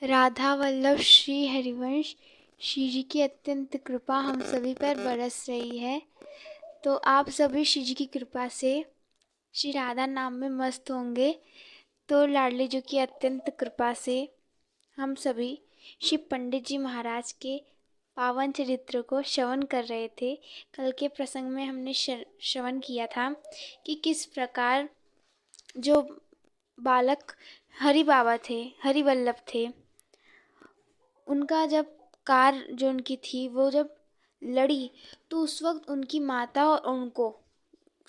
राधा वल्लभ श्री हरिवंश श्री जी की अत्यंत कृपा हम सभी पर बरस रही है। तो आप सभी श्री जी की कृपा से श्री राधा नाम में मस्त होंगे। तो लाडली जी की अत्यंत कृपा से हम सभी श्री पंडित जी महाराज के पावन चरित्र को श्रवण कर रहे थे। कल के प्रसंग में हमने श्रवण किया था कि किस प्रकार जो बालक हरि बाबा थे, हरि वल्लभ थे, उनका जब कार जो उनकी थी वो जब लड़ी तो उस वक्त उनकी माता और उनको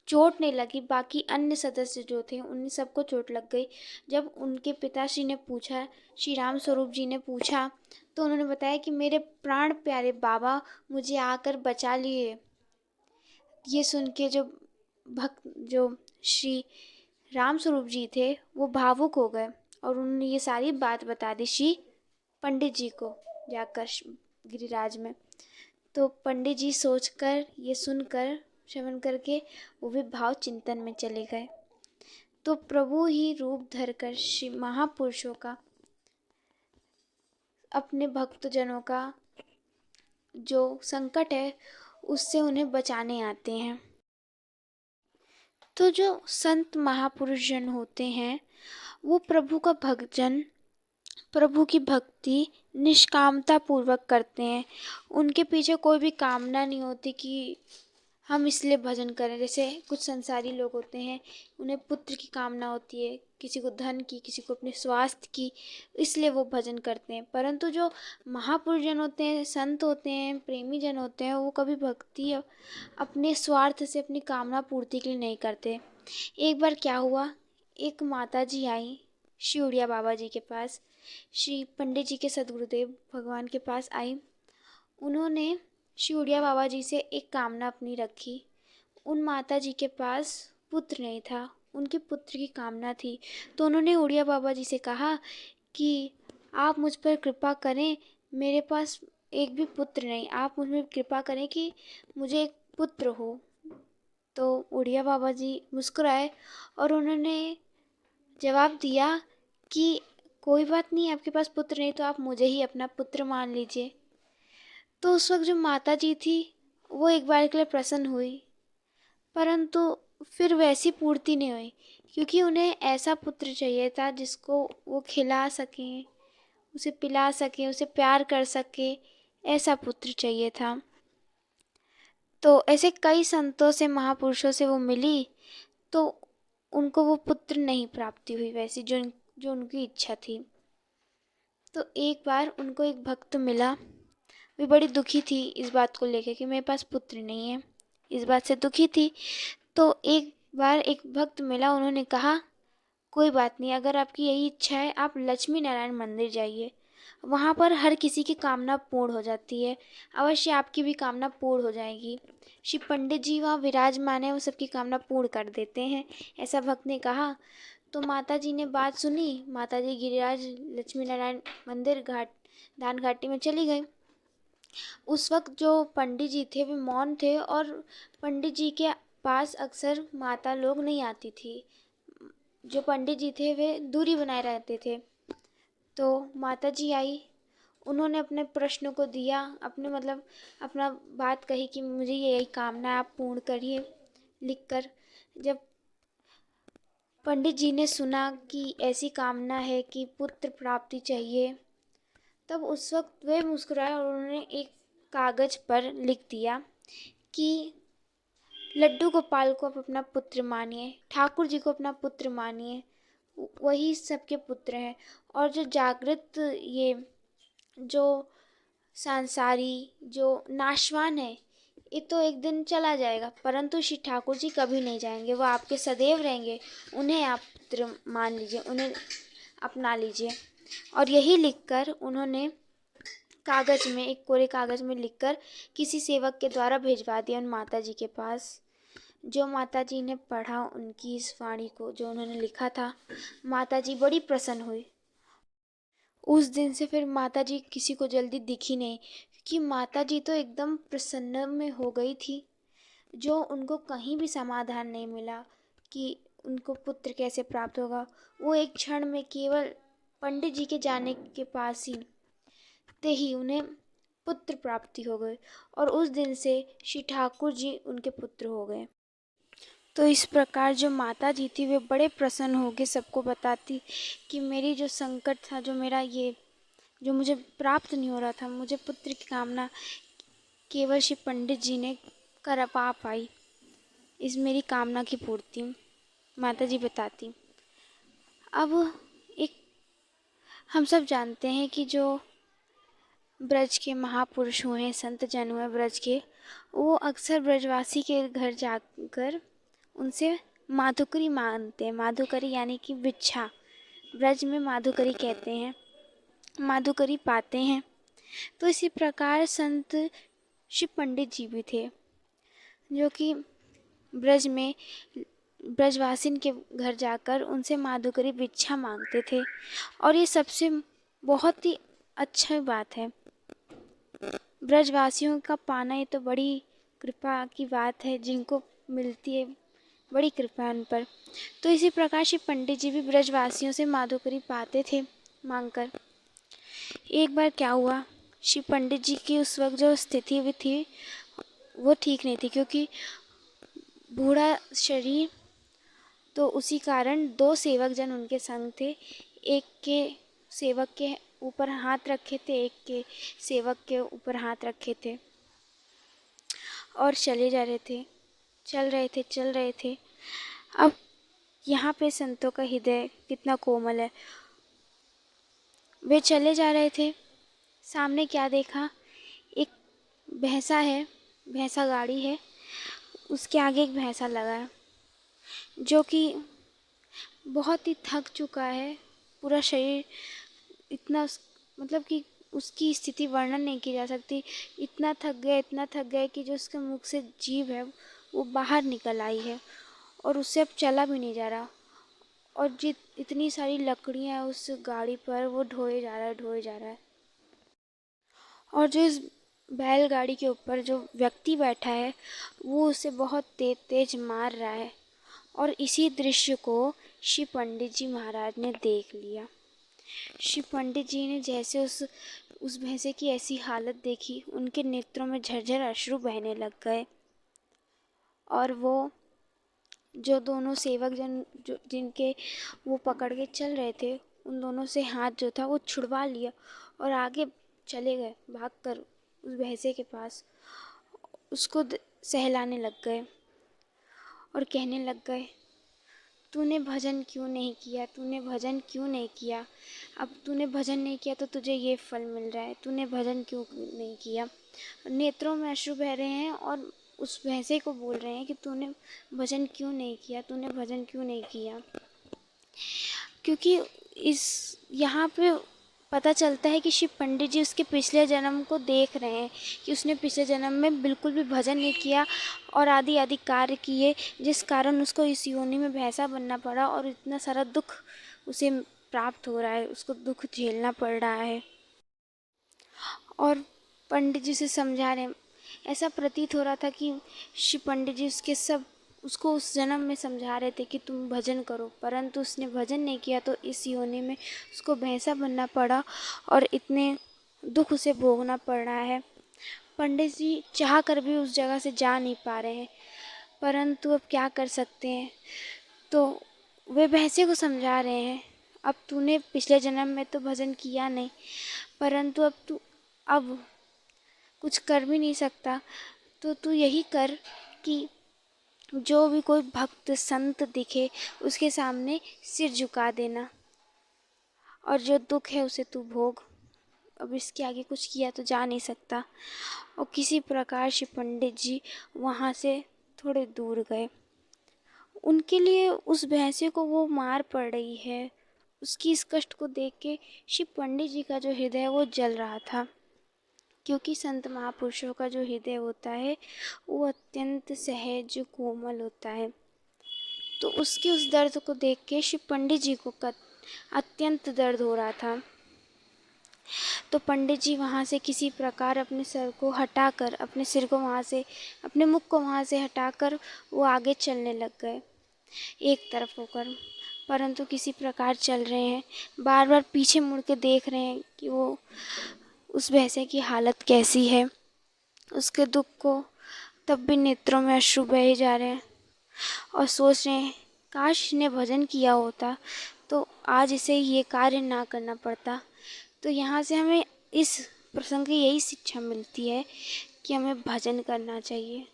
चोट नहीं लगी, बाकी अन्य सदस्य जो थे उन सबको चोट लग गई। जब उनके पिताश्री ने पूछा, श्री राम स्वरूप जी ने पूछा, तो उन्होंने बताया कि मेरे प्राण प्यारे बाबा मुझे आकर बचा लिए। ये सुन के जो श्री राम स्वरूप जी थे वो भावुक हो गए और उन्होंने ये सारी बात बता दी श्री पंडित जी को जाकर गिरिराज में। तो पंडित जी सोचकर ये सुनकर श्रवण करके वो भी भाव चिंतन में चले गए। तो प्रभु ही रूप धरकर श्री महापुरुषों का, अपने भक्तजनों का जो संकट है उससे उन्हें बचाने आते हैं। तो जो संत महापुरुष जन होते हैं वो प्रभु का भजन, प्रभु की भक्ति निष्कामता पूर्वक करते हैं। उनके पीछे कोई भी कामना नहीं होती कि हम इसलिए भजन करें। जैसे कुछ संसारी लोग होते हैं, उन्हें पुत्र की कामना होती है, किसी को धन की, किसी को अपने स्वास्थ्य की, इसलिए वो भजन करते हैं। परंतु जो महापुरुष जन होते हैं, संत होते हैं, प्रेमी जन होते हैं, वो कभी भक्ति अपने स्वार्थ से, अपनी कामना पूर्ति के लिए नहीं करते। एक बार क्या हुआ, एक माता जी आई श्री उड़िया बाबा जी के पास, श्री पंडित जी के सदगुरुदेव भगवान के पास आई। उन्होंने श्री उड़िया बाबा जी से एक कामना अपनी रखी। उन माता जी के पास पुत्र नहीं था, उनके पुत्र की कामना थी। तो उन्होंने उड़िया बाबा जी से कहा कि आप मुझ पर कृपा करें, मेरे पास एक भी पुत्र नहीं, आप मुझ में कृपा करें कि मुझे एक पुत्र हो। तो उड़िया बाबा जी मुस्कुराए और उन्होंने जवाब दिया कि कोई बात नहीं, आपके पास पुत्र नहीं तो आप मुझे ही अपना पुत्र मान लीजिए। तो उस वक्त जो माता जी थी वो एक बार के लिए प्रसन्न हुई, परंतु फिर वैसी पूर्ति नहीं हुई, क्योंकि उन्हें ऐसा पुत्र चाहिए था जिसको वो खिला सकें, उसे पिला सकें, उसे प्यार कर सके, ऐसा पुत्र चाहिए था। तो ऐसे कई संतों से, महापुरुषों से वो मिली तो उनको वो पुत्र नहीं प्राप्ति हुई वैसी जो उनकी इच्छा थी। तो एक बार उनको एक भक्त मिला, वे बड़ी दुखी थी इस बात को लेकर कि मेरे पास पुत्र नहीं है, इस बात से दुखी थी। तो एक बार एक भक्त मिला, उन्होंने कहा कोई बात नहीं, अगर आपकी यही इच्छा है आप लक्ष्मी नारायण मंदिर जाइए, वहाँ पर हर किसी की कामना पूर्ण हो जाती है, अवश्य आपकी भी कामना पूर्ण हो जाएगी। श्री पंडित जी वहाँ विराजमान है, वो सबकी कामना पूर्ण कर देते हैं, ऐसा भक्त ने कहा। तो माता जी ने बात सुनी, माता जी गिरिराज लक्ष्मी नारायण मंदिर दान घाटी में चली गई। उस वक्त जो पंडित जी थे वे मौन थे और पंडित जी के पास अक्सर माता लोग नहीं आती थी। जो पंडित जी थे वे दूरी बनाए रहते थे। तो माता जी आई, उन्होंने अपने प्रश्न को दिया, अपना बात कही कि मुझे यही कामना है, आप पूर्ण करिए लिखकर। जब पंडित जी ने सुना कि ऐसी कामना है कि पुत्र प्राप्ति चाहिए, तब उस वक्त वे मुस्कुराए और उन्होंने एक कागज पर लिख दिया कि लड्डू गोपाल को आप अपना पुत्र मानिए, ठाकुर जी को अपना पुत्र मानिए, वही सबके पुत्र हैं। और जो जागृत, ये जो सांसारी, जो नाशवान है, ये तो एक दिन चला जाएगा, परंतु श्री ठाकुर जी कभी नहीं जाएंगे, वो आपके सदैव रहेंगे, उन्हें आप पुत्र मान लीजिए, उन्हें अपना लीजिए। और यही लिखकर उन्होंने कागज में, एक कोरे कागज में लिखकर किसी सेवक के द्वारा भिजवा दिया उन माता जी के पास। जो माता जी ने पढ़ा उनकी इस वाणी को, जो उन्होंने लिखा था, माता जी बड़ी प्रसन्न हुई। उस दिन से फिर माता जी किसी को जल्दी दिखी नहीं, क्योंकि माता जी तो एकदम प्रसन्न में हो गई थी। जो उनको कहीं भी समाधान नहीं मिला कि उनको पुत्र कैसे प्राप्त होगा, वो एक क्षण में, केवल पंडित जी के जाने के पास ही उन्हें पुत्र प्राप्ति हो गई और उस दिन से श्री ठाकुर जी उनके पुत्र हो गए। तो इस प्रकार जो माता जी थी वे बड़े प्रसन्न हो के सबको बताती कि मेरी जो संकट था, जो मेरा ये जो मुझे प्राप्त नहीं हो रहा था, मुझे पुत्र की कामना केवल श्री पंडित जी ने कर पा पाई। इस मेरी कामना की पूर्ति माता जी बताती। अब एक हम सब जानते हैं कि जो ब्रज के महापुरुष हुए, संत जन हुए ब्रज के, वो अक्सर ब्रजवासी के घर जाकर उनसे माधुकरी मांगते हैं। माधुकरी यानी कि भिक्षा, ब्रज में माधुकरी कहते हैं, माधुकरी पाते हैं। तो इसी प्रकार संत श्री पंडित जी भी थे जो कि ब्रज में ब्रजवासिन के घर जाकर उनसे माधुकरी भिक्षा मांगते थे। और ये सबसे बहुत ही अच्छा बात है। ब्रजवासियों का पाना ये तो बड़ी कृपा की बात है, जिनको मिलती है बड़ी कृपा उन पर। तो इसी प्रकार श्री पंडित जी भी ब्रजवासियों से माधुकरी पाते थे मांगकर। एक बार क्या हुआ, श्री पंडित जी की उस वक्त जो स्थिति भी थी वो ठीक नहीं थी, क्योंकि बूढ़ा शरीर, तो उसी कारण 2 सेवक जन उनके संग थे। एक के सेवक के ऊपर हाथ रखे थे, एक के सेवक के ऊपर हाथ रखे थे और चले जा रहे थे, चल रहे थे। अब यहाँ पे संतों का हृदय कितना कोमल है। वे चले जा रहे थे, सामने क्या देखा, एक भैंसा है, भैंसा गाड़ी है, उसके आगे एक भैंसा लगा है जो कि बहुत ही थक चुका है। पूरा शरीर इतना मतलब कि उसकी स्थिति वर्णन नहीं की जा सकती। इतना थक गया कि जो उसके मुख से जीभ है वो बाहर निकल आई है और उससे अब चला भी नहीं जा रहा। और इतनी सारी लकड़ियाँ उस गाड़ी पर, वो ढोए जा रहा है। और जो इस बैलगाड़ी के ऊपर जो व्यक्ति बैठा है वो उसे बहुत तेज मार रहा है। और इसी दृश्य को श्री पंडित जी महाराज ने देख लिया। श्री पंडित जी ने जैसे उस भैंसे की ऐसी हालत देखी, उनके नेत्रों में झरझर अश्रु बहने लग गए। और वो जो दोनों सेवक जन जिनके वो पकड़ के चल रहे थे, उन दोनों से हाथ जो था वो छुड़वा लिया और आगे चले गए भागकर उस भैंसे के पास। उसको सहलाने लग गए और कहने लग गए, तूने भजन क्यों नहीं किया, तूने भजन क्यों नहीं किया, अब तूने भजन नहीं किया तो तुझे ये फल मिल रहा है, तूने भजन क्यों नहीं किया। नेत्रों में अश्रु बह रहे हैं और उस भैंसे को बोल रहे हैं कि तूने भजन क्यों नहीं किया, तूने भजन क्यों नहीं किया। क्योंकि इस यहाँ पे पता चलता है कि शिव पंडित जी उसके पिछले जन्म को देख रहे हैं कि उसने पिछले जन्म में बिल्कुल भी भजन नहीं किया और आदि आदि कार्य किए, जिस कारण उसको इस योनि में भैंसा बनना पड़ा और इतना सारा दुख उसे प्राप्त हो रहा है, उसको दुख झेलना पड़ रहा है। और पंडित जी से समझा रहे, ऐसा प्रतीत हो रहा था कि शिव पंडित जी उसको उस जन्म में समझा रहे थे कि तुम भजन करो, परंतु उसने भजन नहीं किया तो इस योनि में उसको भैंसा बनना पड़ा और इतने दुख उसे भोगना पड़ रहा है। पंडित जी चाह कर भी उस जगह से जा नहीं पा रहे हैं, परंतु अब क्या कर सकते हैं। तो वे भैंसे को समझा रहे हैं, अब तूने पिछले जन्म में तो भजन किया नहीं, परंतु अब तू कुछ कर भी नहीं सकता, तो तू यही कर कि जो भी कोई भक्त संत दिखे उसके सामने सिर झुका देना और जो दुख है उसे तू भोग। अब इसके आगे कुछ किया तो जा नहीं सकता। और किसी प्रकार श्री पंडित जी वहाँ से थोड़े दूर गए। उनके लिए उस भैंसे को वो मार पड़ रही है, उसकी इस कष्ट को देख के श्री पंडित जी का जो हृदय है वो जल रहा था। क्योंकि संत महापुरुषों का जो हृदय होता है वो अत्यंत सहज कोमल होता है। तो उसके उस दर्द को देख के श्री पंडित जी को अत्यंत दर्द हो रहा था। तो पंडित जी वहाँ से किसी प्रकार अपने सिर को हटाकर, अपने मुख को वहाँ से हटाकर वो आगे चलने लग गए एक तरफ होकर। परंतु किसी प्रकार चल रहे हैं, बार बार पीछे मुड़ के देख रहे हैं कि वो उस भैंसे की हालत कैसी है, उसके दुख को, तब भी नेत्रों में अश्रु बहे जा रहे हैं और सोच रहे हैं काश इसने भजन किया होता तो आज इसे ये कार्य ना करना पड़ता। तो यहाँ से हमें इस प्रसंग की यही शिक्षा मिलती है कि हमें भजन करना चाहिए,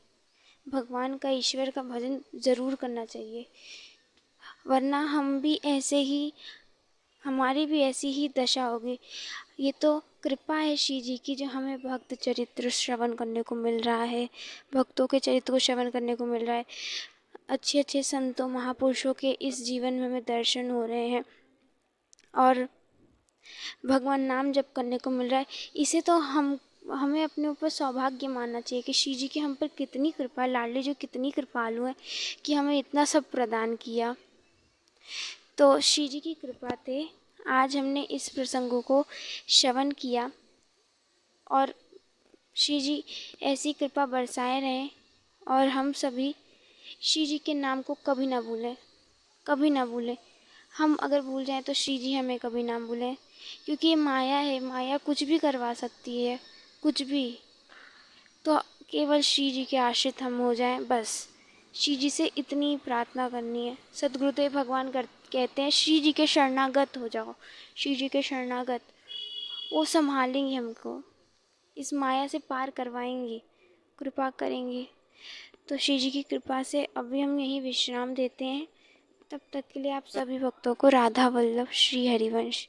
भगवान का, ईश्वर का भजन ज़रूर करना चाहिए, वरना हम भी ऐसे ही, हमारी भी ऐसी ही दशा होगी। ये तो कृपा है श्री जी की जो हमें भक्त चरित्र श्रवण करने को मिल रहा है, भक्तों के चरित्र को श्रवण करने को मिल रहा है, अच्छे अच्छे संतों महापुरुषों के इस जीवन में हमें दर्शन हो रहे हैं और भगवान नाम जप करने को मिल रहा है। इसे तो हमें अपने ऊपर सौभाग्य मानना चाहिए कि श्री जी की हम पर कितनी कृपा, लाडली जो कितनी कृपालु है कि हमें इतना सब प्रदान किया। तो श्री जी की कृपा से आज हमने इस प्रसंगों को श्रवण किया और श्री जी ऐसी कृपा बरसाए रहें और हम सभी श्री जी के नाम को कभी ना भूलें, कभी ना भूलें। हम अगर भूल जाएं तो श्री जी हमें कभी ना भूलें, क्योंकि ये माया है, माया कुछ भी करवा सकती है, कुछ भी। तो केवल श्री जी के आश्रित हम हो जाएं, बस श्री जी से इतनी प्रार्थना करनी है। सद्गुरुदेव भगवान कहते हैं श्री जी के शरणागत हो जाओ, श्री जी के शरणागत, वो संभालेंगे हमको, इस माया से पार करवाएंगे, कृपा करेंगे। तो श्री जी की कृपा से अभी हम यहीं विश्राम देते हैं। तब तक के लिए आप सभी भक्तों को राधा वल्लभ श्री हरिवंश।